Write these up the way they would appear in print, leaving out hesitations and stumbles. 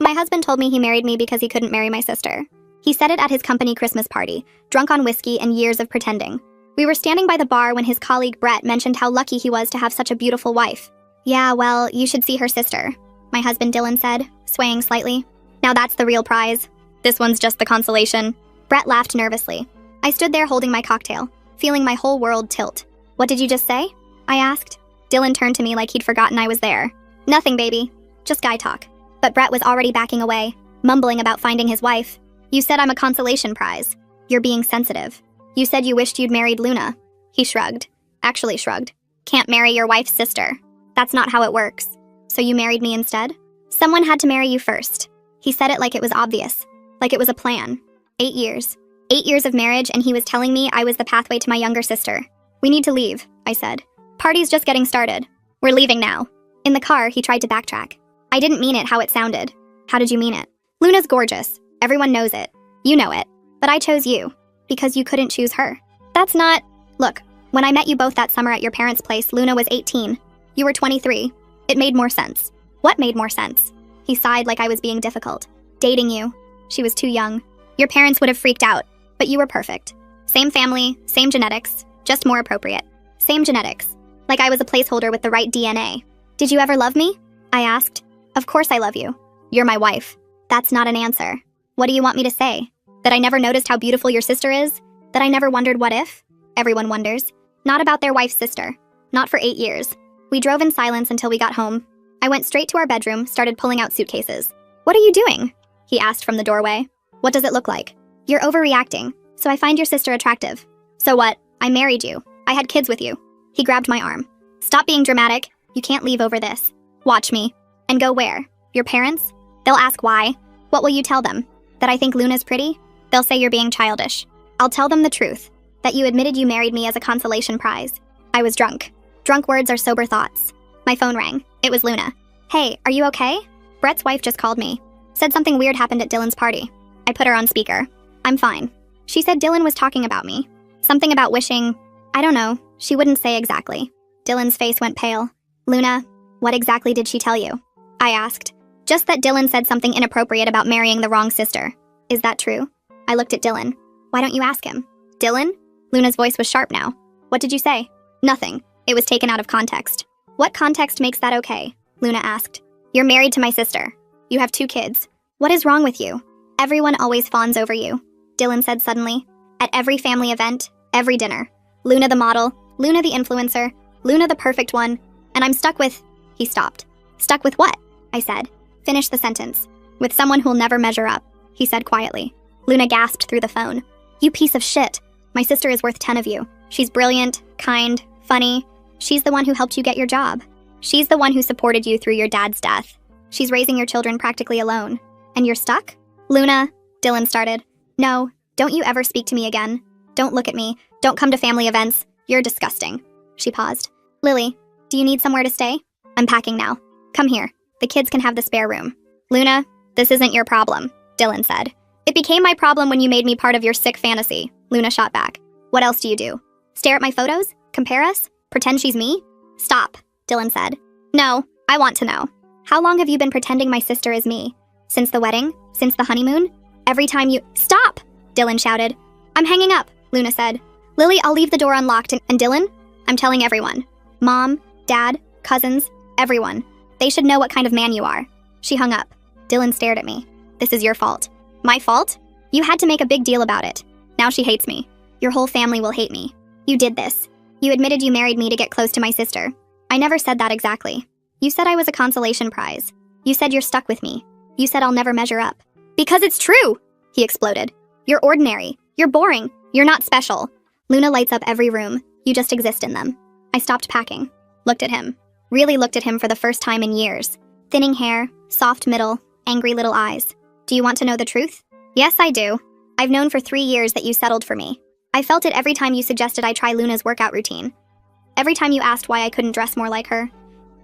My husband told me he married me because he couldn't marry my sister. He said it at his company Christmas party, drunk on whiskey and years of pretending. We were standing by the bar when his colleague Brett mentioned how lucky he was to have such a beautiful wife. Yeah, well, you should see her sister, my husband Dylan said, swaying slightly. Now that's the real prize. This one's just the consolation. Brett laughed nervously. I stood there holding my cocktail, feeling my whole world tilt. What did you just say? I asked. Dylan turned to me like he'd forgotten I was there. Nothing, baby. Just guy talk. But Brett was already backing away, mumbling about finding his wife. You said I'm a consolation prize. You're being sensitive. You said you wished you'd married Luna. He shrugged. Actually shrugged. Can't marry your wife's sister. That's not how it works. So you married me instead? Someone had to marry you first. He said it like it was obvious. Like it was a plan. 8 years. 8 years of marriage, and he was telling me I was the pathway to my younger sister. We need to leave, I said. Party's just getting started. We're leaving now. In the car, he tried to backtrack. I didn't mean it how it sounded. How did you mean it? Luna's gorgeous. Everyone knows it. You know it. But I chose you. Because you couldn't choose her. That's not... Look, when I met you both that summer at your parents' place, Luna was 18. You were 23. It made more sense. What made more sense? He sighed like I was being difficult. Dating you. She was too young. Your parents would have freaked out. But you were perfect. Same family, same genetics, just more appropriate. Same genetics. Like I was a placeholder with the right DNA. Did you ever love me? I asked. Of course I love you. You're my wife. That's not an answer. What do you want me to say? That I never noticed how beautiful your sister is? That I never wondered what if? Everyone wonders. Not about their wife's sister. Not for 8 years. We drove in silence until we got home. I went straight to our bedroom, started pulling out suitcases. What are you doing? He asked from the doorway. What does it look like? You're overreacting, so I find your sister attractive. So what? I married you. I had kids with you. He grabbed my arm. Stop being dramatic. You can't leave over this. Watch me. And go where? Your parents? They'll ask why. What will you tell them? That I think Luna's pretty? They'll say you're being childish. I'll tell them the truth. That you admitted you married me as a consolation prize. I was drunk. Drunk words are sober thoughts. My phone rang. It was Luna. Hey, are you okay? Brett's wife just called me. Said something weird happened at Dylan's party. I put her on speaker. I'm fine. She said Dylan was talking about me. Something about wishing... I don't know. She wouldn't say exactly. Dylan's face went pale. Luna, what exactly did she tell you? I asked. Just that Dylan said something inappropriate about marrying the wrong sister. Is that true? I looked at Dylan. Why don't you ask him? Dylan? Luna's voice was sharp now. What did you say? Nothing. It was taken out of context. What context makes that okay? Luna asked. You're married to my sister. You have 2 kids. What is wrong with you? Everyone always fawns over you, Dylan said suddenly. At every family event, every dinner. Luna the model, Luna the influencer, Luna the perfect one, and I'm stuck with... He stopped. Stuck with what? I said. Finish the sentence. With someone who'll never measure up, he said quietly. Luna gasped through the phone. You piece of shit. My sister is worth 10 of you. She's brilliant, kind, funny. She's the one who helped you get your job. She's the one who supported you through your dad's death. She's raising your children practically alone. And you're stuck? Luna, Dylan started. No, don't you ever speak to me again. Don't look at me. Don't come to family events. You're disgusting. She paused. Lily, do you need somewhere to stay? I'm packing now. Come here. The kids can have the spare room. Luna, this isn't your problem, Dylan said. It became my problem when you made me part of your sick fantasy, Luna shot back. What else do you do? Stare at my photos? Compare us? Pretend she's me? Stop, Dylan said. No, I want to know. How long have you been pretending my sister is me? Since the wedding? Since the honeymoon? Every time you— Stop! Dylan shouted. I'm hanging up, Luna said. Lily, I'll leave the door unlocked and Dylan? I'm telling everyone. Mom, Dad, cousins, everyone. They should know what kind of man you are. She hung up. Dylan stared at me. This is your fault. My fault? You had to make a big deal about it. Now she hates me. Your whole family will hate me. You did this. You admitted you married me to get close to my sister. I never said that exactly. You said I was a consolation prize. You said you're stuck with me. You said I'll never measure up. Because it's true! He exploded. You're ordinary. You're boring. You're not special. Luna lights up every room. You just exist in them. I stopped packing. Looked at him. Really looked at him for the first time in years. Thinning hair, soft middle, angry little eyes. Do you want to know the truth? Yes, I do. I've known for 3 years that you settled for me. I felt it every time you suggested I try Luna's workout routine. Every time you asked why I couldn't dress more like her.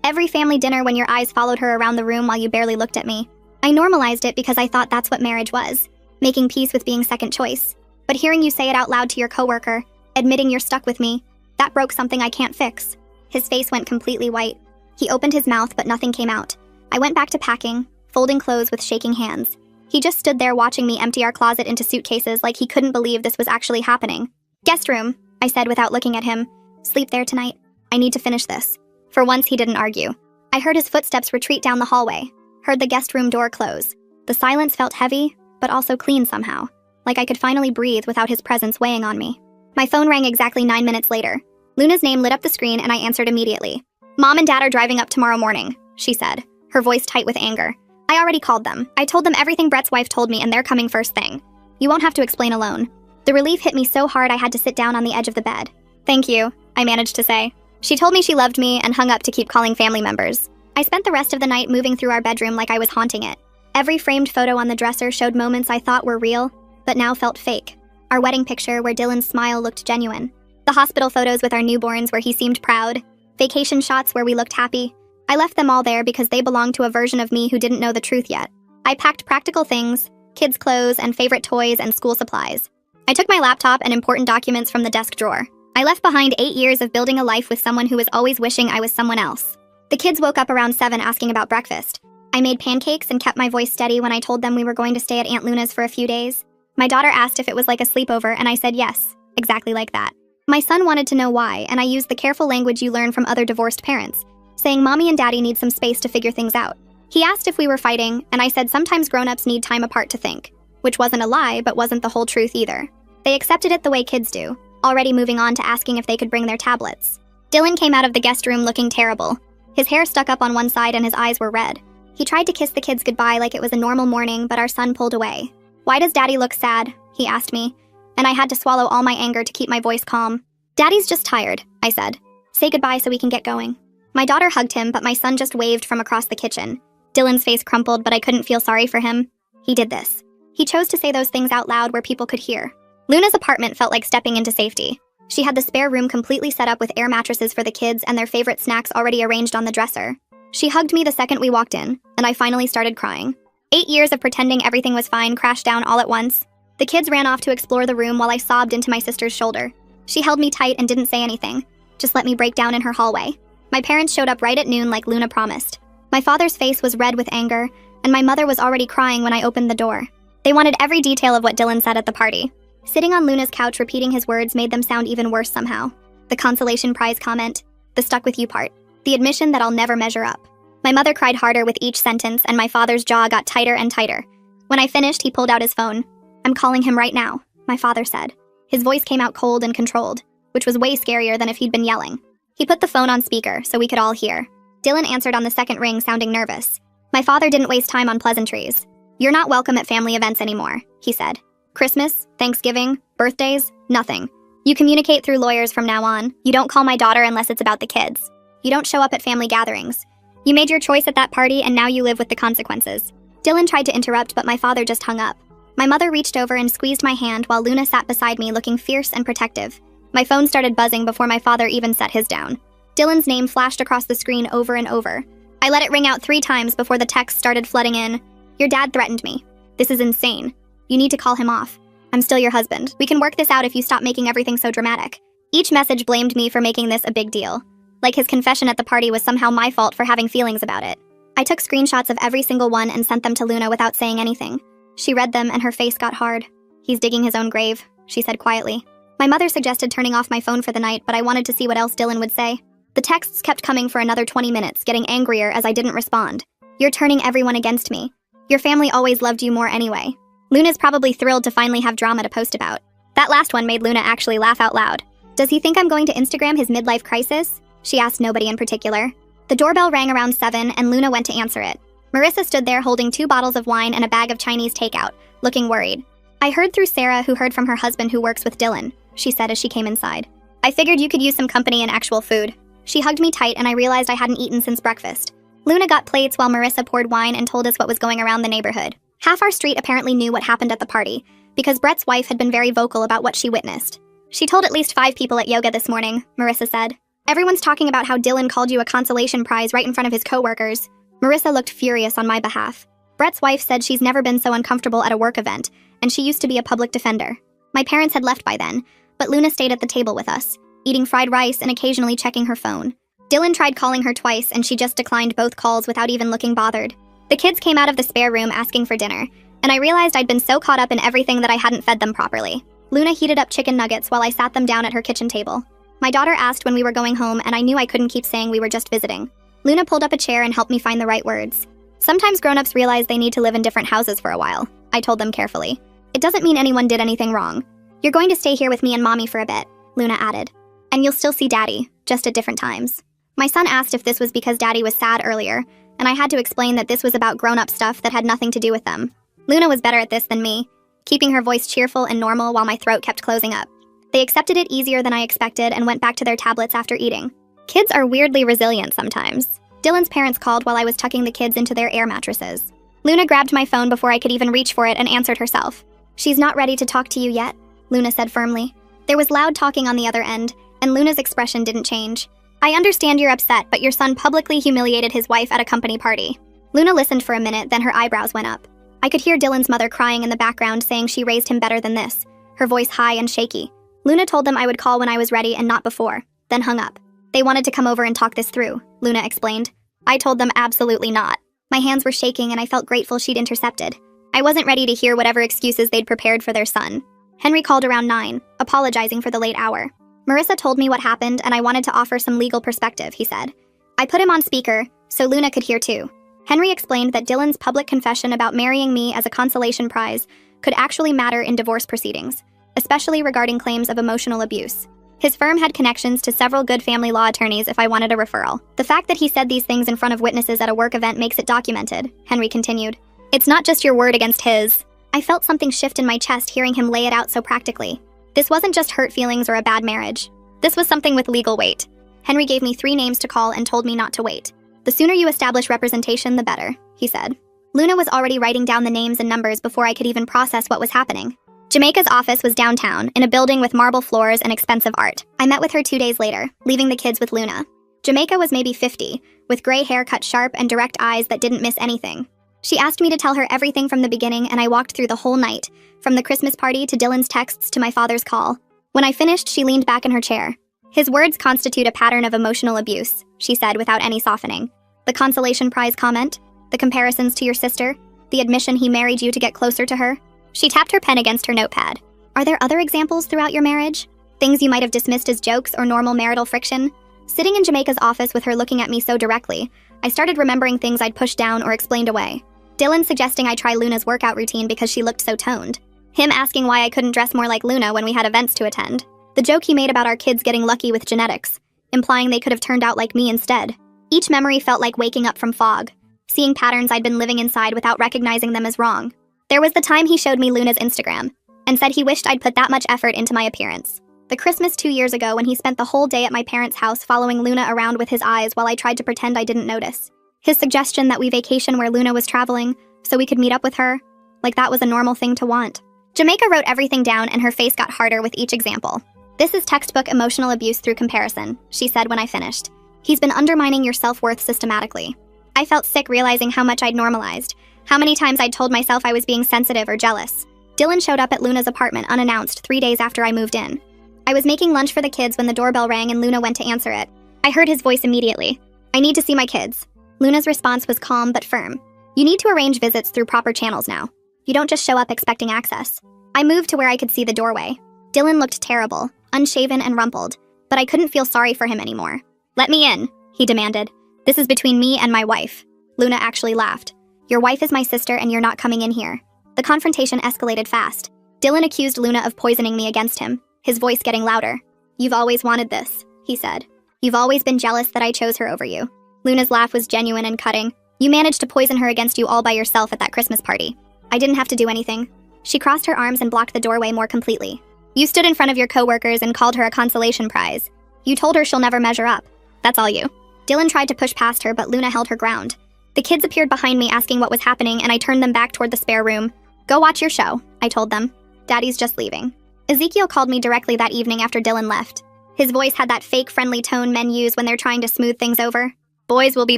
Every family dinner when your eyes followed her around the room while you barely looked at me. I normalized it because I thought that's what marriage was. Making peace with being second choice. But hearing you say it out loud to your coworker, admitting you're stuck with me, that broke something I can't fix. His face went completely white. He opened his mouth, but nothing came out. I went back to packing, folding clothes with shaking hands. He just stood there watching me empty our closet into suitcases like he couldn't believe this was actually happening. "Guest room," I said without looking at him. "Sleep there tonight. I need to finish this." For once, he didn't argue. I heard his footsteps retreat down the hallway, heard the guest room door close. The silence felt heavy, but also clean somehow, like I could finally breathe without his presence weighing on me. My phone rang exactly 9 minutes later. Luna's name lit up the screen and I answered immediately. "Mom and Dad are driving up tomorrow morning," she said, her voice tight with anger. "I already called them. I told them everything Brett's wife told me and they're coming first thing. You won't have to explain alone." The relief hit me so hard I had to sit down on the edge of the bed. "Thank you," I managed to say. She told me she loved me and hung up to keep calling family members. I spent the rest of the night moving through our bedroom like I was haunting it. Every framed photo on the dresser showed moments I thought were real, but now felt fake. Our wedding picture where Dylan's smile looked genuine. The hospital photos with our newborns where he seemed proud. Vacation shots where we looked happy. I left them all there because they belonged to a version of me who didn't know the truth yet. I packed practical things, kids' clothes and favorite toys and school supplies. I took my laptop and important documents from the desk drawer. I left behind 8 years of building a life with someone who was always wishing I was someone else. The kids woke up around 7 asking about breakfast. I made pancakes and kept my voice steady when I told them we were going to stay at Aunt Luna's for a few days. My daughter asked if it was like a sleepover and I said yes, exactly like that. My son wanted to know why, and I used the careful language you learn from other divorced parents, saying Mommy and Daddy need some space to figure things out. He asked if we were fighting, and I said sometimes grown-ups need time apart to think, which wasn't a lie, but wasn't the whole truth either. They accepted it the way kids do, already moving on to asking if they could bring their tablets. Dylan came out of the guest room looking terrible. His hair stuck up on one side and his eyes were red. He tried to kiss the kids goodbye like it was a normal morning, but our son pulled away. "Why does Daddy look sad?" he asked me, and I had to swallow all my anger to keep my voice calm. "Daddy's just tired," I said. "Say goodbye so we can get going." My daughter hugged him, but my son just waved from across the kitchen. Dylan's face crumpled, but I couldn't feel sorry for him. He did this. He chose to say those things out loud where people could hear. Luna's apartment felt like stepping into safety. She had the spare room completely set up with air mattresses for the kids and their favorite snacks already arranged on the dresser. She hugged me the second we walked in, and I finally started crying. 8 years of pretending everything was fine crashed down all at once. The kids ran off to explore the room while I sobbed into my sister's shoulder. She held me tight and didn't say anything, just let me break down in her hallway. My parents showed up right at noon like Luna promised. My father's face was red with anger, and my mother was already crying when I opened the door. They wanted every detail of what Dylan said at the party. Sitting on Luna's couch repeating his words made them sound even worse somehow. The consolation prize comment, the stuck with you part, the admission that I'll never measure up. My mother cried harder with each sentence and my father's jaw got tighter and tighter. When I finished, he pulled out his phone. "I'm calling him right now," my father said. His voice came out cold and controlled, which was way scarier than if he'd been yelling. He put the phone on speaker so we could all hear. Dylan answered on the second ring, sounding nervous. My father didn't waste time on pleasantries. "You're not welcome at family events anymore," he said. "Christmas, Thanksgiving, birthdays, nothing. You communicate through lawyers from now on. You don't call my daughter unless it's about the kids. You don't show up at family gatherings. You made your choice at that party and now you live with the consequences." Dylan tried to interrupt, but my father just hung up. My mother reached over and squeezed my hand while Luna sat beside me looking fierce and protective. My phone started buzzing before my father even set his down. Dylan's name flashed across the screen over and over. I let it ring out 3 times before the text started flooding in. "Your dad threatened me. This is insane. You need to call him off. I'm still your husband. We can work this out if you stop making everything so dramatic." Each message blamed me for making this a big deal. Like his confession at the party was somehow my fault for having feelings about it. I took screenshots of every single one and sent them to Luna without saying anything. She read them and her face got hard. "He's digging his own grave," she said quietly. My mother suggested turning off my phone for the night, but I wanted to see what else Dylan would say. The texts kept coming for another 20 minutes, getting angrier as I didn't respond. "You're turning everyone against me. Your family always loved you more anyway." Luna's probably thrilled to finally have drama to post about. That last one made Luna actually laugh out loud. "Does he think I'm going to Instagram his midlife crisis?" She asked nobody in particular. The doorbell rang around 7 and Luna went to answer it. Marissa stood there holding 2 bottles of wine and a bag of Chinese takeout, looking worried. "I heard through Sarah, who heard from her husband who works with Dylan," she said as she came inside. "I figured you could use some company and actual food." She hugged me tight and I realized I hadn't eaten since breakfast. Luna got plates while Marissa poured wine and told us what was going around the neighborhood. Half our street apparently knew what happened at the party, because Brett's wife had been very vocal about what she witnessed. "She told at least 5 people at yoga this morning," Marissa said. "Everyone's talking about how Dylan called you a consolation prize right in front of his coworkers." Marissa looked furious on my behalf. Brett's wife said she's never been so uncomfortable at a work event, and she used to be a public defender. My parents had left by then, but Luna stayed at the table with us, eating fried rice and occasionally checking her phone. Dylan tried calling her twice, and she just declined both calls without even looking bothered. The kids came out of the spare room asking for dinner, and I realized I'd been so caught up in everything that I hadn't fed them properly. Luna heated up chicken nuggets while I sat them down at her kitchen table. My daughter asked when we were going home, and I knew I couldn't keep saying we were just visiting. Luna pulled up a chair and helped me find the right words. Sometimes grown-ups realize they need to live in different houses for a while, I told them carefully. It doesn't mean anyone did anything wrong. You're going to stay here with me and Mommy for a bit, Luna added. And you'll still see Daddy, just at different times. My son asked if this was because Daddy was sad earlier, and I had to explain that this was about grown-up stuff that had nothing to do with them. Luna was better at this than me, keeping her voice cheerful and normal while my throat kept closing up. They accepted it easier than I expected and went back to their tablets after eating. Kids are weirdly resilient sometimes. Dylan's parents called while I was tucking the kids into their air mattresses. Luna grabbed my phone before I could even reach for it and answered herself. She's not ready to talk to you yet, Luna said firmly. There was loud talking on the other end, and Luna's expression didn't change. I understand you're upset, but your son publicly humiliated his wife at a company party. Luna listened for a minute, then her eyebrows went up. I could hear Dylan's mother crying in the background, saying she raised him better than this, her voice high and shaky. Luna told them I would call when I was ready and not before, then hung up. They wanted to come over and talk this through, Luna explained. I told them absolutely not. My hands were shaking and I felt grateful she'd intercepted. I wasn't ready to hear whatever excuses they'd prepared for their son. Henry called around 9, apologizing for the late hour. Marissa told me what happened and I wanted to offer some legal perspective, he said. I put him on speaker, so Luna could hear too. Henry explained that Dylan's public confession about marrying me as a consolation prize could actually matter in divorce proceedings, especially regarding claims of emotional abuse. His firm had connections to several good family law attorneys if I wanted a referral. The fact that he said these things in front of witnesses at a work event makes it documented, Henry continued. It's not just your word against his. I felt something shift in my chest hearing him lay it out so practically. This wasn't just hurt feelings or a bad marriage. This was something with legal weight. Henry gave me 3 names to call and told me not to wait. The sooner you establish representation, the better, he said. Luna was already writing down the names and numbers before I could even process what was happening. Jamaica's office was downtown, in a building with marble floors and expensive art. I met with her 2 days later, leaving the kids with Luna. Jamaica was maybe 50, with gray hair cut sharp and direct eyes that didn't miss anything. She asked me to tell her everything from the beginning, and I walked through the whole night, from the Christmas party to Dylan's texts to my father's call. When I finished, she leaned back in her chair. His words constitute a pattern of emotional abuse, she said without any softening. The consolation prize comment, the comparisons to your sister, the admission he married you to get closer to her. She tapped her pen against her notepad. Are there other examples throughout your marriage? Things you might have dismissed as jokes or normal marital friction? Sitting in Jamaica's office with her looking at me so directly, I started remembering things I'd pushed down or explained away. Dylan suggesting I try Luna's workout routine because she looked so toned. Him asking why I couldn't dress more like Luna when we had events to attend. The joke he made about our kids getting lucky with genetics, implying they could have turned out like me instead. Each memory felt like waking up from fog, seeing patterns I'd been living inside without recognizing them as wrong. There was the time he showed me Luna's Instagram, and said he wished I'd put that much effort into my appearance. The Christmas 2 years ago when he spent the whole day at my parents' house following Luna around with his eyes while I tried to pretend I didn't notice. His suggestion that we vacation where Luna was traveling, so we could meet up with her, like that was a normal thing to want. Jamaica wrote everything down and her face got harder with each example. This is textbook emotional abuse through comparison, she said when I finished. He's been undermining your self-worth systematically. I felt sick realizing how much I'd normalized, how many times I'd told myself I was being sensitive or jealous. Dylan showed up at Luna's apartment unannounced 3 days after I moved in. I was making lunch for the kids when the doorbell rang and Luna went to answer it. I heard his voice immediately. I need to see my kids. Luna's response was calm but firm. You need to arrange visits through proper channels now. You don't just show up expecting access. I moved to where I could see the doorway. Dylan looked terrible, unshaven and rumpled, but I couldn't feel sorry for him anymore. Let me in, he demanded. This is between me and my wife. Luna actually laughed. Your wife is my sister and you're not coming in here. The confrontation escalated fast. Dylan accused Luna of poisoning me against him, his voice getting louder. You've always wanted this, he said. You've always been jealous that I chose her over you. Luna's laugh was genuine and cutting. You managed to poison her against you all by yourself at that Christmas party. I didn't have to do anything. She crossed her arms and blocked the doorway more completely. You stood in front of your coworkers and called her a consolation prize. You told her she'll never measure up. That's all you. Dylan tried to push past her, but Luna held her ground. The kids appeared behind me asking what was happening, and I turned them back toward the spare room. Go watch your show, I told them. Daddy's just leaving. Ezekiel called me directly that evening after Dylan left. His voice had that fake friendly tone men use when they're trying to smooth things over. Boys will be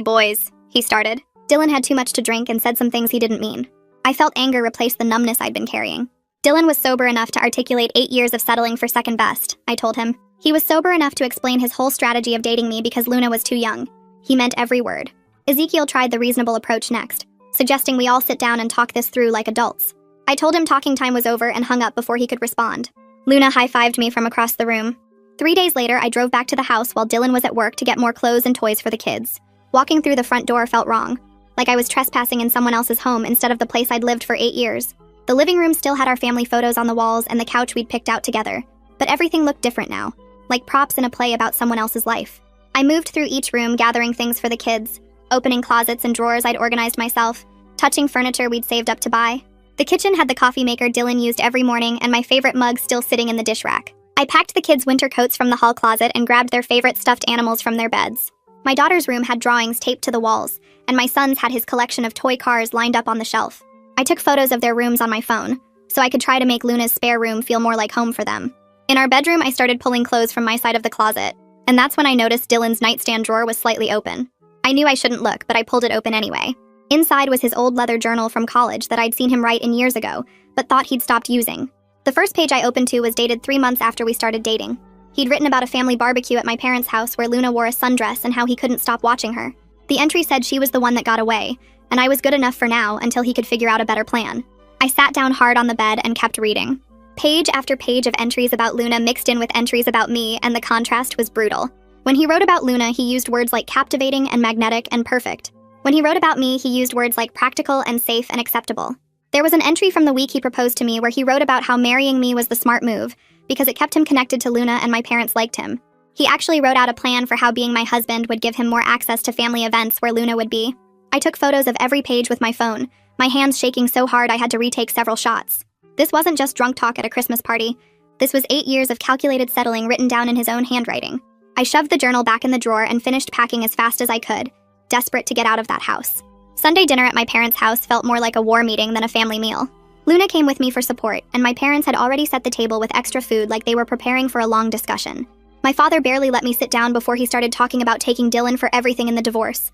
boys, he started. Dylan had too much to drink and said some things he didn't mean. I felt anger replace the numbness I'd been carrying. Dylan was sober enough to articulate 8 years of settling for second best, I told him. He was sober enough to explain his whole strategy of dating me because Luna was too young. He meant every word. Ezekiel tried the reasonable approach next. suggesting we all sit down and talk this through like adults. I told him talking time was over and hung up before he could respond. Luna high-fived me from across the room. 3 days later, I drove back to the house while Dylan was at work to get more clothes and toys for the kids. Walking through the front door felt wrong, like I was trespassing in someone else's home instead of the place I'd lived for 8 years. The living room still had our family photos on the walls and the couch we'd picked out together, but everything looked different now, like props in a play about someone else's life. I moved through each room gathering things for the kids, opening closets and drawers I'd organized myself, touching furniture we'd saved up to buy. The kitchen had the coffee maker Dylan used every morning and my favorite mug still sitting in the dish rack. I packed the kids' winter coats from the hall closet and grabbed their favorite stuffed animals from their beds. My daughter's room had drawings taped to the walls, and my son's had his collection of toy cars lined up on the shelf. I took photos of their rooms on my phone, so I could try to make Luna's spare room feel more like home for them. In our bedroom, I started pulling clothes from my side of the closet, and that's when I noticed Dylan's nightstand drawer was slightly open. I knew I shouldn't look, but I pulled it open anyway. Inside was his old leather journal from college that I'd seen him write in years ago, but thought he'd stopped using. The first page I opened to was dated 3 months after we started dating. He'd written about a family barbecue at my parents' house where Luna wore a sundress and how he couldn't stop watching her. The entry said she was the one that got away, and I was good enough for now until he could figure out a better plan. I sat down hard on the bed and kept reading. Page after page of entries about Luna mixed in with entries about me, and the contrast was brutal. When he wrote about Luna, he used words like captivating and magnetic and perfect. When he wrote about me, he used words like practical and safe and acceptable. There was an entry from the week he proposed to me where he wrote about how marrying me was the smart move, because it kept him connected to Luna and my parents liked him. He actually wrote out a plan for how being my husband would give him more access to family events where Luna would be. I took photos of every page with my phone, my hands shaking so hard I had to retake several shots. This wasn't just drunk talk at a Christmas party. This was 8 years of calculated settling written down in his own handwriting. I shoved the journal back in the drawer and finished packing as fast as I could, desperate to get out of that house. Sunday dinner at my parents' house felt more like a war meeting than a family meal. Luna came with me for support, and my parents had already set the table with extra food like they were preparing for a long discussion. My father barely let me sit down before he started talking about taking Dylan for everything in the divorce.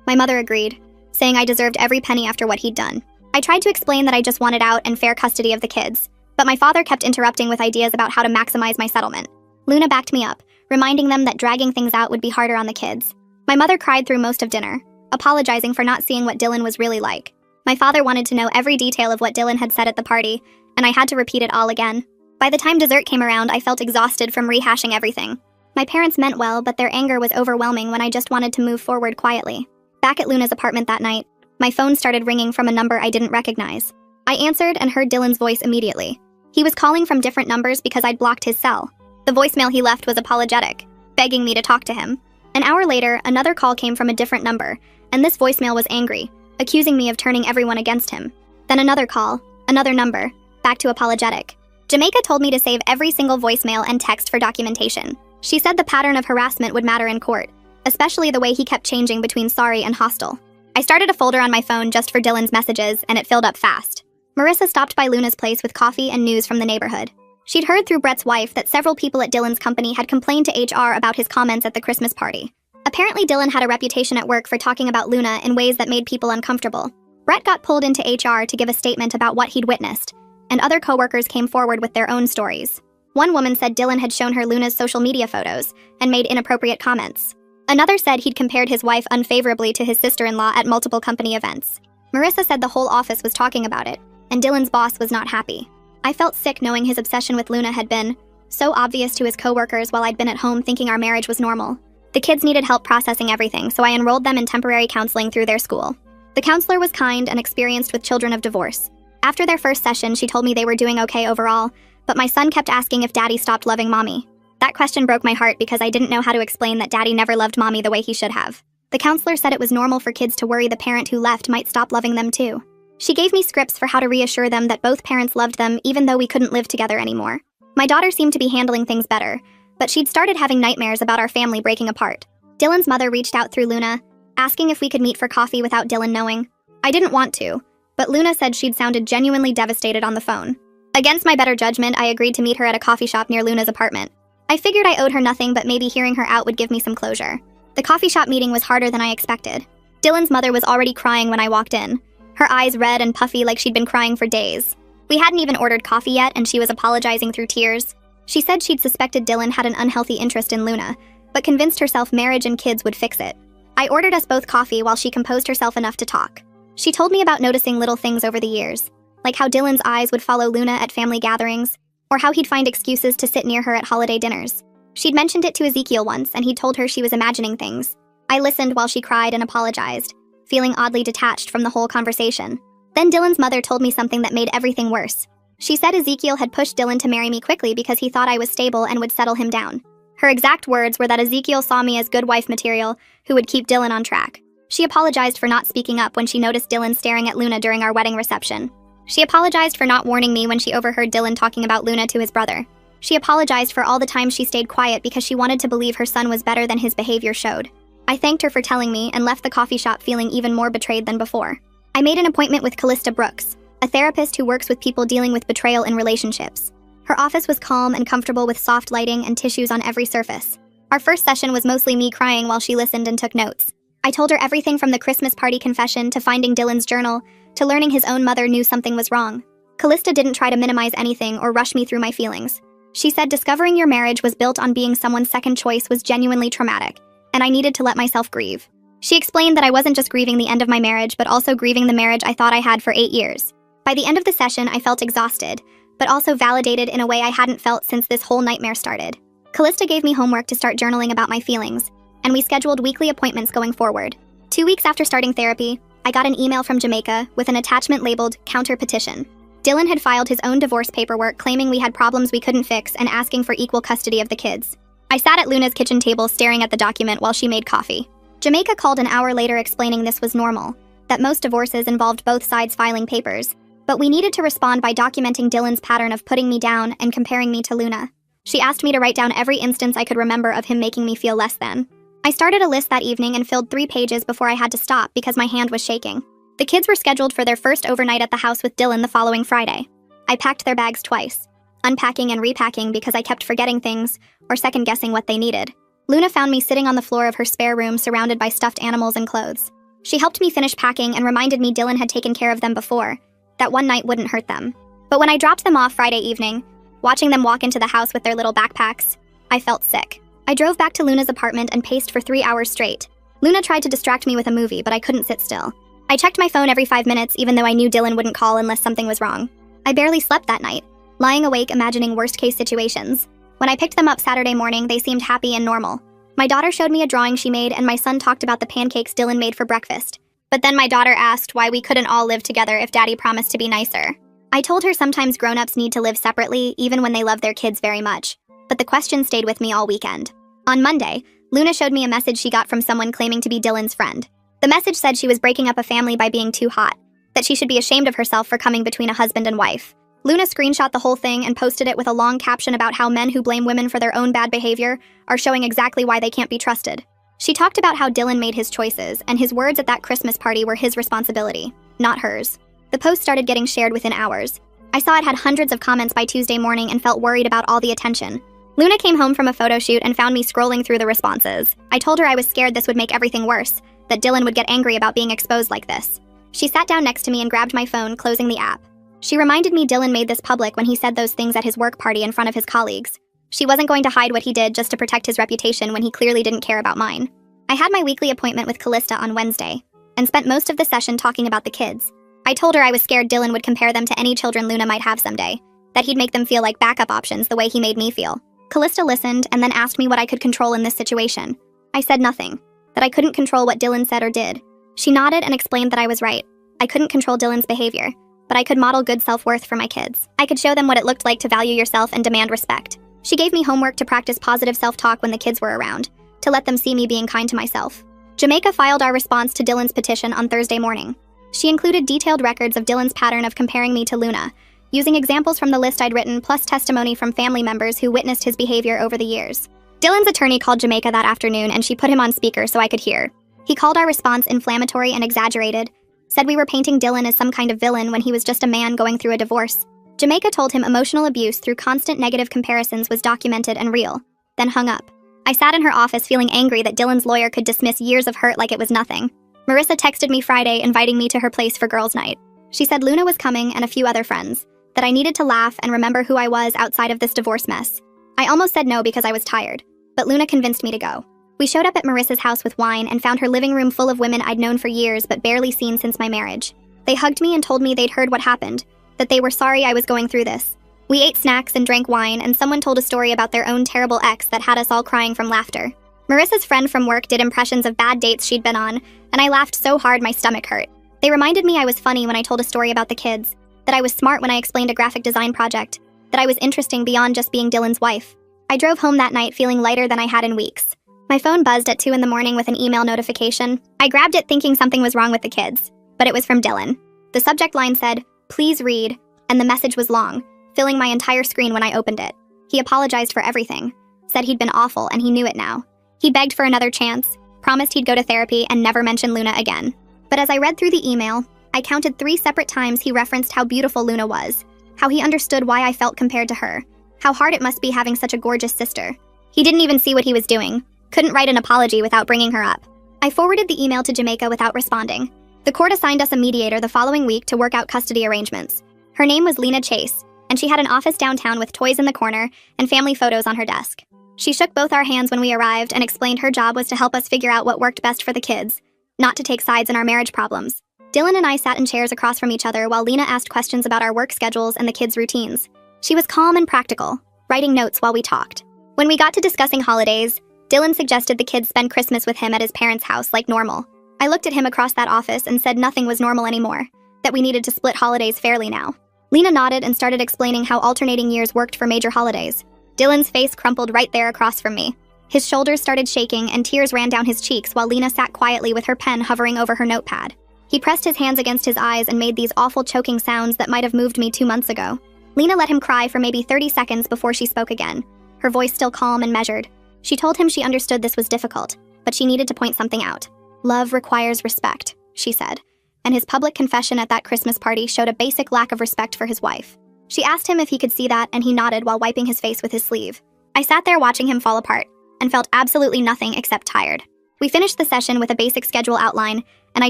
My mother agreed, saying I deserved every penny after what he'd done. I tried to explain that I just wanted out and fair custody of the kids, but my father kept interrupting with ideas about how to maximize my settlement. Luna backed me up, reminding them that dragging things out would be harder on the kids. My mother cried through most of dinner, apologizing for not seeing what Dylan was really like. My father wanted to know every detail of what Dylan had said at the party, and I had to repeat it all again. By the time dessert came around, I felt exhausted from rehashing everything. My parents meant well, but their anger was overwhelming when I just wanted to move forward quietly. Back at Luna's apartment that night, my phone started ringing from a number I didn't recognize. I answered and heard Dylan's voice immediately. He was calling from different numbers because I'd blocked his cell. The voicemail he left was apologetic, begging me to talk to him. An hour later, another call came from a different number, and this voicemail was angry, accusing me of turning everyone against him. Then another call, another number, back to apologetic. Jamaica told me to save every single voicemail and text for documentation. She said the pattern of harassment would matter in court, especially the way he kept changing between sorry and hostile. I started a folder on my phone just for Dylan's messages, and it filled up fast. Marissa stopped by Luna's place with coffee and news from the neighborhood. She'd heard through Brett's wife that several people at Dylan's company had complained to HR about his comments at the Christmas party. Apparently, Dylan had a reputation at work for talking about Luna in ways that made people uncomfortable. Brett got pulled into HR to give a statement about what he'd witnessed, and other coworkers came forward with their own stories. One woman said Dylan had shown her Luna's social media photos and made inappropriate comments. Another said he'd compared his wife unfavorably to his sister-in-law at multiple company events. Marissa said the whole office was talking about it, and Dylan's boss was not happy. I felt sick knowing his obsession with Luna had been so obvious to his coworkers while I'd been at home thinking our marriage was normal. The kids needed help processing everything, so I enrolled them in temporary counseling through their school. The counselor was kind and experienced with children of divorce. After their first session, she told me they were doing okay overall, but my son kept asking if Daddy stopped loving Mommy. That question broke my heart because I didn't know how to explain that Daddy never loved Mommy the way he should have. The counselor said it was normal for kids to worry the parent who left might stop loving them too. She gave me scripts for how to reassure them that both parents loved them even though we couldn't live together anymore. My daughter seemed to be handling things better, but she'd started having nightmares about our family breaking apart. Dylan's mother reached out through Luna, asking if we could meet for coffee without Dylan knowing. I didn't want to, but Luna said she'd sounded genuinely devastated on the phone. Against my better judgment, I agreed to meet her at a coffee shop near Luna's apartment. I figured I owed her nothing, but maybe hearing her out would give me some closure. The coffee shop meeting was harder than I expected. Dylan's mother was already crying when I walked in, her eyes red and puffy like she'd been crying for days. We hadn't even ordered coffee yet, and she was apologizing through tears. She said she'd suspected Dylan had an unhealthy interest in Luna, but convinced herself marriage and kids would fix it. I ordered us both coffee while she composed herself enough to talk. She told me about noticing little things over the years, like how Dylan's eyes would follow Luna at family gatherings, or how he'd find excuses to sit near her at holiday dinners. She'd mentioned it to Ezekiel once, and he'd told her she was imagining things. I listened while she cried and apologized, feeling oddly detached from the whole conversation. Then Dylan's mother told me something that made everything worse. She said Ezekiel had pushed Dylan to marry me quickly because he thought I was stable and would settle him down. Her exact words were that Ezekiel saw me as good wife material who would keep Dylan on track. She apologized for not speaking up when she noticed Dylan staring at Luna during our wedding reception. She apologized for not warning me when she overheard Dylan talking about Luna to his brother. She apologized for all the time she stayed quiet because she wanted to believe her son was better than his behavior showed. I thanked her for telling me and left the coffee shop feeling even more betrayed than before. I made an appointment with Callista Brooks, a therapist who works with people dealing with betrayal in relationships. Her office was calm and comfortable with soft lighting and tissues on every surface. Our first session was mostly me crying while she listened and took notes. I told her everything from the Christmas party confession to finding Dylan's journal to learning his own mother knew something was wrong. Callista didn't try to minimize anything or rush me through my feelings. She said discovering your marriage was built on being someone's second choice was genuinely traumatic, and I needed to let myself grieve. She explained that I wasn't just grieving the end of my marriage, but also grieving the marriage I thought I had for 8 years. By the end of the session, I felt exhausted, but also validated in a way I hadn't felt since this whole nightmare started. Callista gave me homework to start journaling about my feelings, and we scheduled weekly appointments going forward. 2 weeks after starting therapy, I got an email from Jamaica with an attachment labeled counter petition. Dylan had filed his own divorce paperwork claiming we had problems we couldn't fix and asking for equal custody of the kids. I sat at Luna's kitchen table staring at the document while she made coffee. Jamaica called an hour later explaining this was normal, that most divorces involved both sides filing papers, but we needed to respond by documenting Dylan's pattern of putting me down and comparing me to Luna. She asked me to write down every instance I could remember of him making me feel less than. I started a list that evening and filled 3 pages before I had to stop because my hand was shaking. The kids were scheduled for their first overnight at the house with Dylan the following Friday. I packed their bags twice, unpacking and repacking because I kept forgetting things or second-guessing what they needed. Luna found me sitting on the floor of her spare room surrounded by stuffed animals and clothes. She helped me finish packing and reminded me Dylan had taken care of them before, that one night wouldn't hurt them. But when I dropped them off Friday evening, watching them walk into the house with their little backpacks, I felt sick. I drove back to Luna's apartment and paced for 3 hours straight. Luna tried to distract me with a movie, but I couldn't sit still. I checked my phone every 5 minutes even though I knew Dylan wouldn't call unless something was wrong. I barely slept that night, lying awake imagining worst-case situations. When I picked them up Saturday morning, they seemed happy and normal. My daughter showed me a drawing she made and my son talked about the pancakes Dylan made for breakfast. But then my daughter asked why we couldn't all live together if Daddy promised to be nicer. I told her sometimes grown-ups need to live separately even when they love their kids very much. But the question stayed with me all weekend. On Monday, Luna showed me a message she got from someone claiming to be Dylan's friend. The message said she was breaking up a family by being too hot, that she should be ashamed of herself for coming between a husband and wife. Luna screenshot the whole thing and posted it with a long caption about how men who blame women for their own bad behavior are showing exactly why they can't be trusted. She talked about how Dylan made his choices, and his words at that Christmas party were his responsibility, not hers. The post started getting shared within hours. I saw it had hundreds of comments by Tuesday morning and felt worried about all the attention. Luna came home from a photo shoot and found me scrolling through the responses. I told her I was scared this would make everything worse, that Dylan would get angry about being exposed like this. She sat down next to me and grabbed my phone, closing the app. She reminded me Dylan made this public when he said those things at his work party in front of his colleagues. She wasn't going to hide what he did just to protect his reputation when he clearly didn't care about mine. I had my weekly appointment with Callista on Wednesday, and spent most of the session talking about the kids. I told her I was scared Dylan would compare them to any children Luna might have someday, that he'd make them feel like backup options the way he made me feel. Callista listened and then asked me what I could control in this situation. I said nothing, that I couldn't control what Dylan said or did. She nodded and explained that I was right. I couldn't control Dylan's behavior, but I could model good self-worth for my kids. I could show them what it looked like to value yourself and demand respect. She gave me homework to practice positive self-talk when the kids were around, to let them see me being kind to myself. Jamaica filed our response to Dylan's petition on Thursday morning. She included detailed records of Dylan's pattern of comparing me to Luna, using examples from the list I'd written plus testimony from family members who witnessed his behavior over the years. Dylan's attorney called Jamaica that afternoon and she put him on speaker so I could hear. He called our response inflammatory and exaggerated, said we were painting Dylan as some kind of villain when he was just a man going through a divorce. Jamaica told him emotional abuse through constant negative comparisons was documented and real, then hung up. I sat in her office feeling angry that Dylan's lawyer could dismiss years of hurt like it was nothing. Marissa texted me Friday inviting me to her place for girls' night. She said Luna was coming and a few other friends, that I needed to laugh and remember who I was outside of this divorce mess. I almost said no because I was tired, but Luna convinced me to go. We showed up at Marissa's house with wine and found her living room full of women I'd known for years but barely seen since my marriage. They hugged me and told me they'd heard what happened, that they were sorry I was going through this. We ate snacks and drank wine, and someone told a story about their own terrible ex that had us all crying from laughter. Marissa's friend from work did impressions of bad dates she'd been on, and I laughed so hard my stomach hurt. They reminded me I was funny when I told a story about the kids, that I was smart when I explained a graphic design project, that I was interesting beyond just being Dylan's wife. I drove home that night feeling lighter than I had in weeks. My phone buzzed at 2 in the morning with an email notification. I grabbed it thinking something was wrong with the kids, but it was from Dylan. The subject line said, "Please read," and the message was long, filling my entire screen when I opened it. He apologized for everything, said he'd been awful and he knew it now. He begged for another chance, promised he'd go to therapy and never mention Luna again. But as I read through the email, I counted 3 separate times he referenced how beautiful Luna was, how he understood why I felt compared to her, how hard it must be having such a gorgeous sister. He didn't even see what he was doing, couldn't write an apology without bringing her up. I forwarded the email to Jamaica without responding. The court assigned us a mediator the following week to work out custody arrangements. Her name was Lena Chase, and she had an office downtown with toys in the corner and family photos on her desk. She shook both our hands when we arrived and explained her job was to help us figure out what worked best for the kids, not to take sides in our marriage problems. Dylan and I sat in chairs across from each other while Lena asked questions about our work schedules and the kids' routines. She was calm and practical, writing notes while we talked. When we got to discussing holidays, Dylan suggested the kids spend Christmas with him at his parents' house like normal. I looked at him across that office and said nothing was normal anymore, that we needed to split holidays fairly now. Lena nodded and started explaining how alternating years worked for major holidays. Dylan's face crumpled right there across from me. His shoulders started shaking and tears ran down his cheeks while Lena sat quietly with her pen hovering over her notepad. He pressed his hands against his eyes and made these awful choking sounds that might have moved me 2 months ago. Lena let him cry for maybe 30 seconds before she spoke again, her voice still calm and measured. She told him she understood this was difficult, but she needed to point something out. "Love requires respect," she said, and his public confession at that Christmas party showed a basic lack of respect for his wife. She asked him if he could see that, and he nodded while wiping his face with his sleeve. I sat there watching him fall apart, and felt absolutely nothing except tired. We finished the session with a basic schedule outline, and I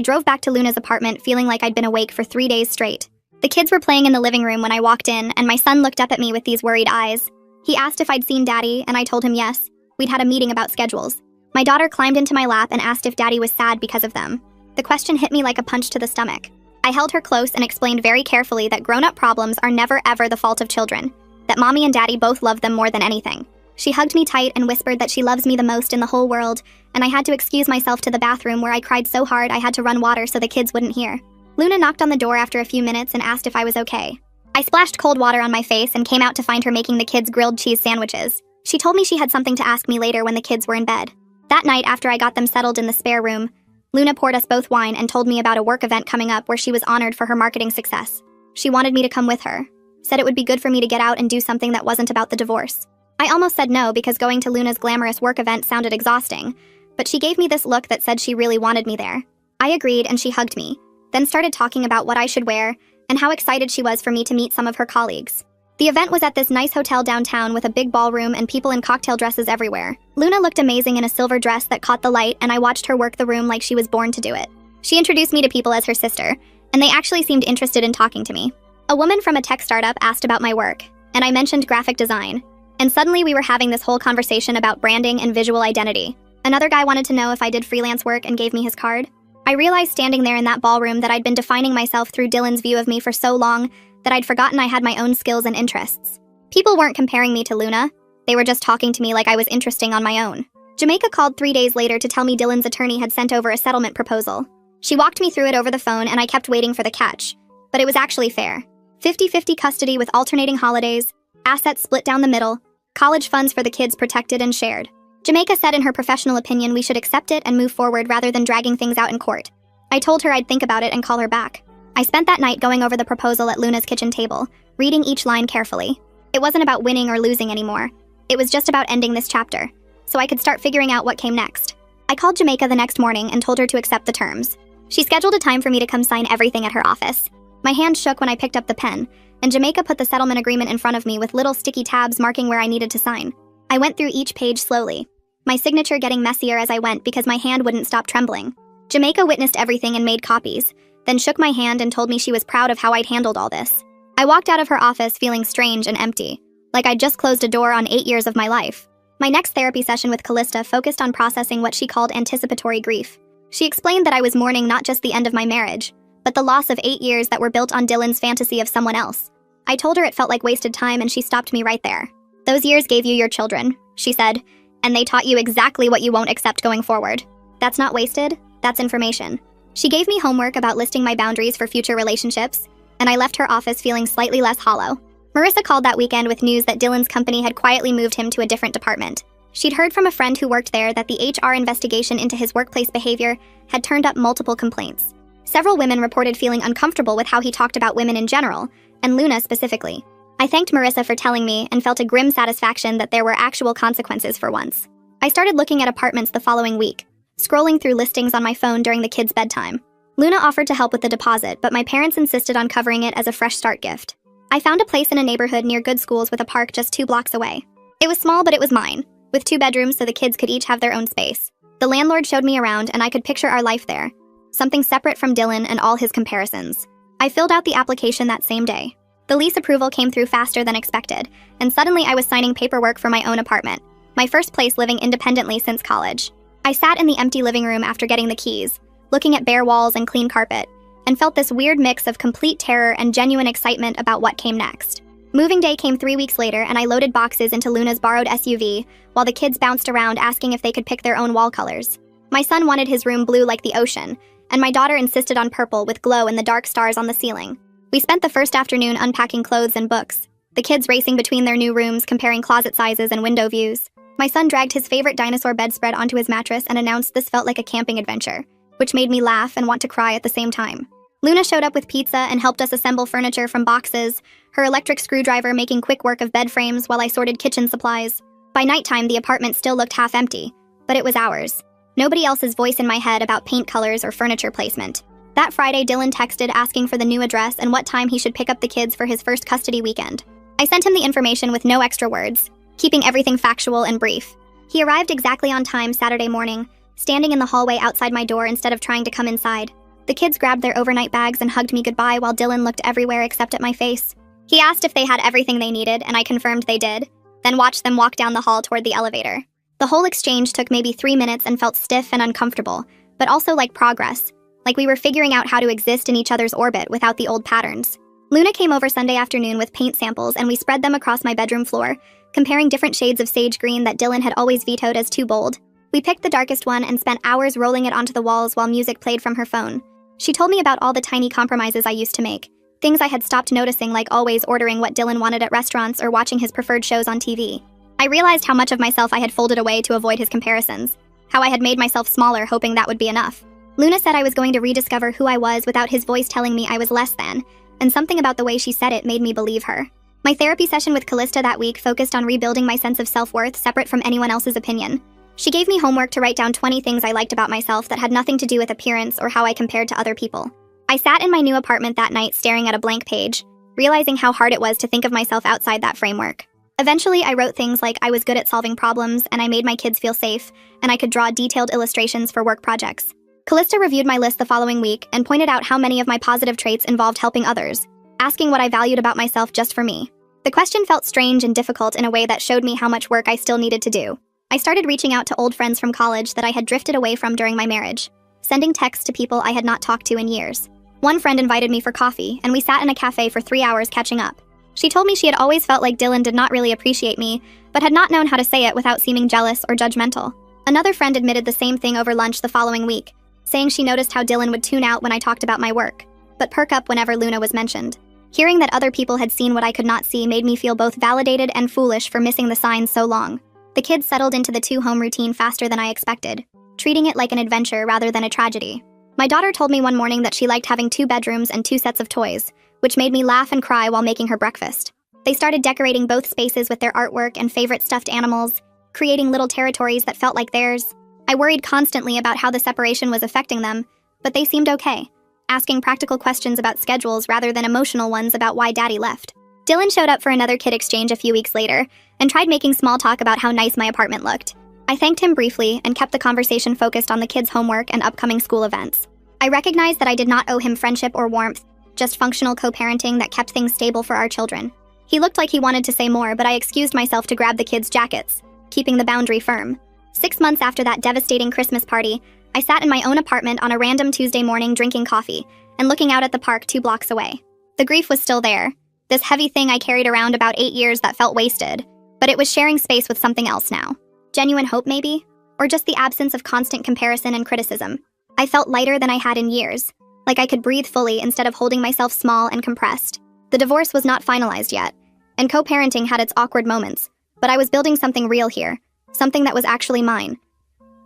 drove back to Luna's apartment feeling like I'd been awake for 3 days straight. The kids were playing in the living room when I walked in, and my son looked up at me with these worried eyes. He asked if I'd seen Daddy, and I told him yes. We'd had a meeting about schedules. My daughter climbed into my lap and asked if Daddy was sad because of them. The question hit me like a punch to the stomach. I held her close and explained very carefully that grown-up problems are never ever the fault of children, that Mommy and Daddy both love them more than anything. She hugged me tight and whispered that she loves me the most in the whole world, and I had to excuse myself to the bathroom where I cried so hard I had to run water so the kids wouldn't hear. Luna knocked on the door after a few minutes and asked if I was okay. I splashed cold water on my face and came out to find her making the kids grilled cheese sandwiches. She told me she had something to ask me later when the kids were in bed. That night, after I got them settled in the spare room, Luna poured us both wine and told me about a work event coming up where she was honored for her marketing success. She wanted me to come with her, said it would be good for me to get out and do something that wasn't about the divorce. I almost said no because going to Luna's glamorous work event sounded exhausting, but she gave me this look that said she really wanted me there. I agreed and she hugged me, then started talking about what I should wear and how excited she was for me to meet some of her colleagues. The event was at this nice hotel downtown with a big ballroom and people in cocktail dresses everywhere. Luna looked amazing in a silver dress that caught the light, and I watched her work the room like she was born to do it. She introduced me to people as her sister, and they actually seemed interested in talking to me. A woman from a tech startup asked about my work, and I mentioned graphic design. And suddenly we were having this whole conversation about branding and visual identity. Another guy wanted to know if I did freelance work and gave me his card. I realized standing there in that ballroom that I'd been defining myself through Dylan's view of me for so long that I'd forgotten I had my own skills and interests. People weren't comparing me to Luna. They were just talking to me like I was interesting on my own. Jamaica called 3 days later to tell me Dylan's attorney had sent over a settlement proposal. She walked me through it over the phone and I kept waiting for the catch. But it was actually fair. 50-50 custody with alternating holidays, assets split down the middle, college funds for the kids protected and shared. Jamaica said in her professional opinion we should accept it and move forward rather than dragging things out in court. I told her I'd think about it and call her back. I spent that night going over the proposal at Luna's kitchen table, reading each line carefully. It wasn't about winning or losing anymore. It was just about ending this chapter, so I could start figuring out what came next. I called Jamaica the next morning and told her to accept the terms. She scheduled a time for me to come sign everything at her office. My hand shook when I picked up the pen, and Jamaica put the settlement agreement in front of me with little sticky tabs marking where I needed to sign. I went through each page slowly, my signature getting messier as I went because my hand wouldn't stop trembling. Jamaica witnessed everything and made copies, then shook my hand and told me she was proud of how I'd handled all this. I walked out of her office feeling strange and empty, like I'd just closed a door on 8 years of my life. My next therapy session with Callista focused on processing what she called anticipatory grief. She explained that I was mourning not just the end of my marriage, but the loss of 8 years that were built on Dylan's fantasy of someone else. I told her it felt like wasted time and she stopped me right there. "Those years gave you your children," she said, "and they taught you exactly what you won't accept going forward. That's not wasted, that's information." She gave me homework about listing my boundaries for future relationships, and I left her office feeling slightly less hollow. Marissa called that weekend with news that Dylan's company had quietly moved him to a different department. She'd heard from a friend who worked there that the HR investigation into his workplace behavior had turned up multiple complaints. Several women reported feeling uncomfortable with how he talked about women in general, and Luna specifically. I thanked Marissa for telling me and felt a grim satisfaction that there were actual consequences for once. I started looking at apartments the following week, scrolling through listings on my phone during the kids' bedtime. Luna offered to help with the deposit, but my parents insisted on covering it as a fresh start gift. I found a place in a neighborhood near good schools with a park just 2 blocks away. It was small, but it was mine, with 2 bedrooms so the kids could each have their own space. The landlord showed me around and I could picture our life there, something separate from Dylan and all his comparisons. I filled out the application that same day. The lease approval came through faster than expected, and suddenly I was signing paperwork for my own apartment, my first place living independently since college. I sat in the empty living room after getting the keys, looking at bare walls and clean carpet, and felt this weird mix of complete terror and genuine excitement about what came next. Moving day came 3 weeks later, and I loaded boxes into Luna's borrowed SUV, while the kids bounced around asking if they could pick their own wall colors. My son wanted his room blue like the ocean, and my daughter insisted on purple with glow and the dark stars on the ceiling. We spent the first afternoon unpacking clothes and books, the kids racing between their new rooms, comparing closet sizes and window views. My son dragged his favorite dinosaur bedspread onto his mattress and announced this felt like a camping adventure, which made me laugh and want to cry at the same time. Luna showed up with pizza and helped us assemble furniture from boxes, her electric screwdriver making quick work of bed frames while I sorted kitchen supplies. By nighttime, the apartment still looked half empty, but it was ours. Nobody else's voice in my head about paint colors or furniture placement. That Friday, Dylan texted asking for the new address and what time he should pick up the kids for his first custody weekend. I sent him the information with no extra words, keeping everything factual and brief. He arrived exactly on time Saturday morning, standing in the hallway outside my door instead of trying to come inside. The kids grabbed their overnight bags and hugged me goodbye while Dylan looked everywhere except at my face. He asked if they had everything they needed, and I confirmed they did, then watched them walk down the hall toward the elevator. The whole exchange took maybe 3 minutes and felt stiff and uncomfortable, but also like progress, like we were figuring out how to exist in each other's orbit without the old patterns. Luna came over Sunday afternoon with paint samples, and we spread them across my bedroom floor, comparing different shades of sage green that Dylan had always vetoed as too bold. We picked the darkest one and spent hours rolling it onto the walls while music played from her phone. She told me about all the tiny compromises I used to make, things I had stopped noticing, like always ordering what Dylan wanted at restaurants or watching his preferred shows on TV. I realized how much of myself I had folded away to avoid his comparisons, how I had made myself smaller hoping that would be enough. Luna said I was going to rediscover who I was without his voice telling me I was less than, and something about the way she said it made me believe her. My therapy session with Callista that week focused on rebuilding my sense of self-worth separate from anyone else's opinion. She gave me homework to write down 20 things I liked about myself that had nothing to do with appearance or how I compared to other people. I sat in my new apartment that night staring at a blank page, realizing how hard it was to think of myself outside that framework. Eventually, I wrote things like I was good at solving problems and I made my kids feel safe, and I could draw detailed illustrations for work projects. Callista reviewed my list the following week and pointed out how many of my positive traits involved helping others, asking what I valued about myself just for me. The question felt strange and difficult in a way that showed me how much work I still needed to do. I started reaching out to old friends from college that I had drifted away from during my marriage, sending texts to people I had not talked to in years. One friend invited me for coffee, and we sat in a cafe for 3 hours catching up. She told me she had always felt like Dylan did not really appreciate me, but had not known how to say it without seeming jealous or judgmental. Another friend admitted the same thing over lunch the following week, saying she noticed how Dylan would tune out when I talked about my work, but perk up whenever Luna was mentioned. Hearing that other people had seen what I could not see made me feel both validated and foolish for missing the signs so long. The kids settled into the 2-home routine faster than I expected, treating it like an adventure rather than a tragedy. My daughter told me one morning that she liked having 2 bedrooms and 2 sets of toys, which made me laugh and cry while making her breakfast. They started decorating both spaces with their artwork and favorite stuffed animals, creating little territories that felt like theirs. I worried constantly about how the separation was affecting them, but they seemed okay, asking practical questions about schedules rather than emotional ones about why Daddy left. Dylan showed up for another kid exchange a few weeks later and tried making small talk about how nice my apartment looked. I thanked him briefly and kept the conversation focused on the kids' homework and upcoming school events. I recognized that I did not owe him friendship or warmth, just functional co-parenting that kept things stable for our children. He looked like he wanted to say more, but I excused myself to grab the kids' jackets. keeping the boundary firm. 6 months after that devastating Christmas party, I sat in my own apartment on a random Tuesday morning drinking coffee and looking out at the park 2 blocks away. The grief was still there, this heavy thing I carried around about 8 years that felt wasted, but it was sharing space with something else now. Genuine hope, maybe? Or just the absence of constant comparison and criticism. I felt lighter than I had in years, like I could breathe fully instead of holding myself small and compressed. The divorce was not finalized yet, and co-parenting had its awkward moments, but I was building something real here, something that was actually mine.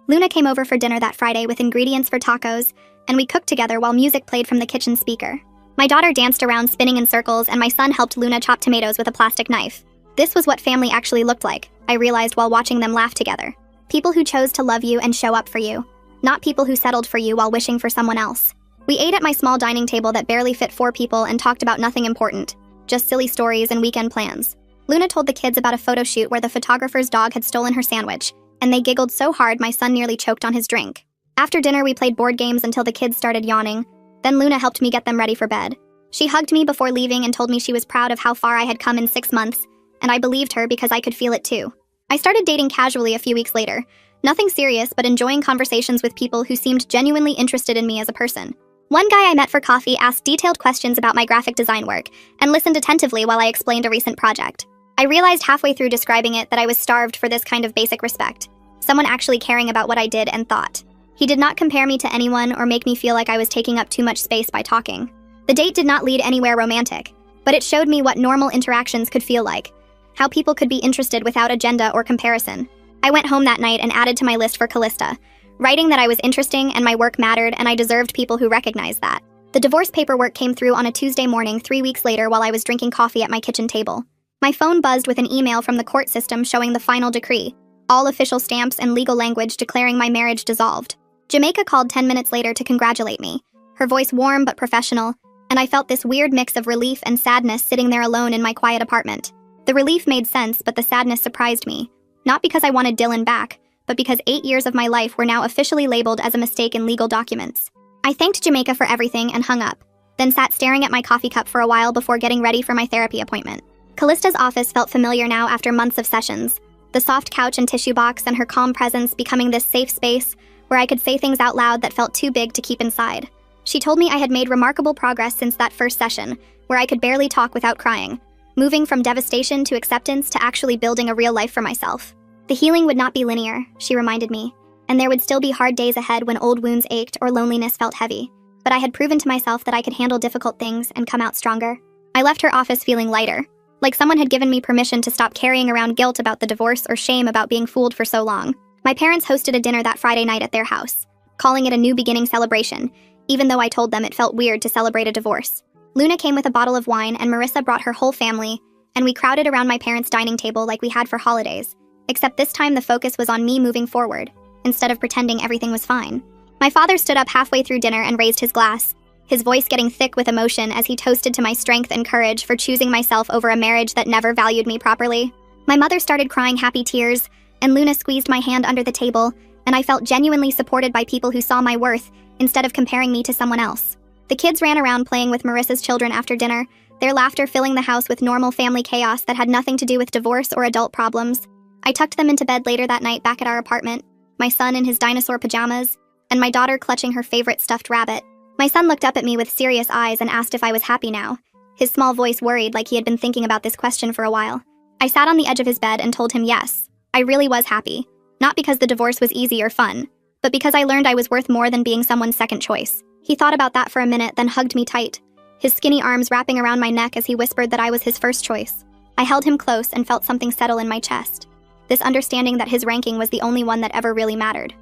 Luna came over for dinner that Friday with ingredients for tacos, and we cooked together while music played from the kitchen speaker. My daughter danced around spinning in circles, and my son helped Luna chop tomatoes with a plastic knife. This was what family actually looked like, I realized while watching them laugh together. People who chose to love you and show up for you, not people who settled for you while wishing for someone else. We ate at my small dining table that barely fit 4 people and talked about nothing important, just silly stories and weekend plans. Luna told the kids about a photo shoot where the photographer's dog had stolen her sandwich, and they giggled so hard my son nearly choked on his drink. After dinner, we played board games until the kids started yawning. Then Luna helped me get them ready for bed. She hugged me before leaving and told me she was proud of how far I had come in 6 months, and I believed her because I could feel it too. I started dating casually a few weeks later. Nothing serious, but enjoying conversations with people who seemed genuinely interested in me as a person. One guy I met for coffee asked detailed questions about my graphic design work and listened attentively while I explained a recent project. I realized halfway through describing it that I was starved for this kind of basic respect, someone actually caring about what I did and thought. He did not compare me to anyone or make me feel like I was taking up too much space by talking. The date did not lead anywhere romantic, but it showed me what normal interactions could feel like, how people could be interested without agenda or comparison. I went home that night and added to my list for Callista, writing that I was interesting and my work mattered and I deserved people who recognized that. The divorce paperwork came through on a Tuesday morning 3 weeks later while I was drinking coffee at my kitchen table. My phone buzzed with an email from the court system showing the final decree, all official stamps and legal language declaring my marriage dissolved. Jamaica called 10 minutes later to congratulate me, her voice warm but professional, and I felt this weird mix of relief and sadness sitting there alone in my quiet apartment. The relief made sense, but the sadness surprised me, not because I wanted Dylan back, but because 8 years of my life were now officially labeled as a mistake in legal documents. I thanked Jamaica for everything and hung up, then sat staring at my coffee cup for a while before getting ready for my therapy appointment. Callista's office felt familiar now after months of sessions, the soft couch and tissue box and her calm presence becoming this safe space where I could say things out loud that felt too big to keep inside. She told me I had made remarkable progress since that first session, where I could barely talk without crying, moving from devastation to acceptance to actually building a real life for myself. The healing would not be linear, she reminded me, and there would still be hard days ahead when old wounds ached or loneliness felt heavy, but I had proven to myself that I could handle difficult things and come out stronger. I left her office feeling lighter, like someone had given me permission to stop carrying around guilt about the divorce or shame about being fooled for so long. My parents hosted a dinner that Friday night at their house, calling it a new beginning celebration, even though I told them it felt weird to celebrate a divorce. Luna came with a bottle of wine and Marissa brought her whole family, and we crowded around my parents' dining table like we had for holidays, except this time the focus was on me moving forward, instead of pretending everything was fine. My father stood up halfway through dinner and raised his glass, his voice getting thick with emotion as he toasted to my strength and courage for choosing myself over a marriage that never valued me properly. My mother started crying happy tears, and Luna squeezed my hand under the table, and I felt genuinely supported by people who saw my worth instead of comparing me to someone else. The kids ran around playing with Marissa's children after dinner, their laughter filling the house with normal family chaos that had nothing to do with divorce or adult problems. I tucked them into bed later that night back at our apartment, my son in his dinosaur pajamas, and my daughter clutching her favorite stuffed rabbit. My son looked up at me with serious eyes and asked if I was happy now, his small voice worried like he had been thinking about this question for a while. I sat on the edge of his bed and told him yes, I really was happy, not because the divorce was easy or fun, but because I learned I was worth more than being someone's second choice. He thought about that for a minute, then hugged me tight, his skinny arms wrapping around my neck as he whispered that I was his first choice. I held him close and felt something settle in my chest, this understanding that his ranking was the only one that ever really mattered.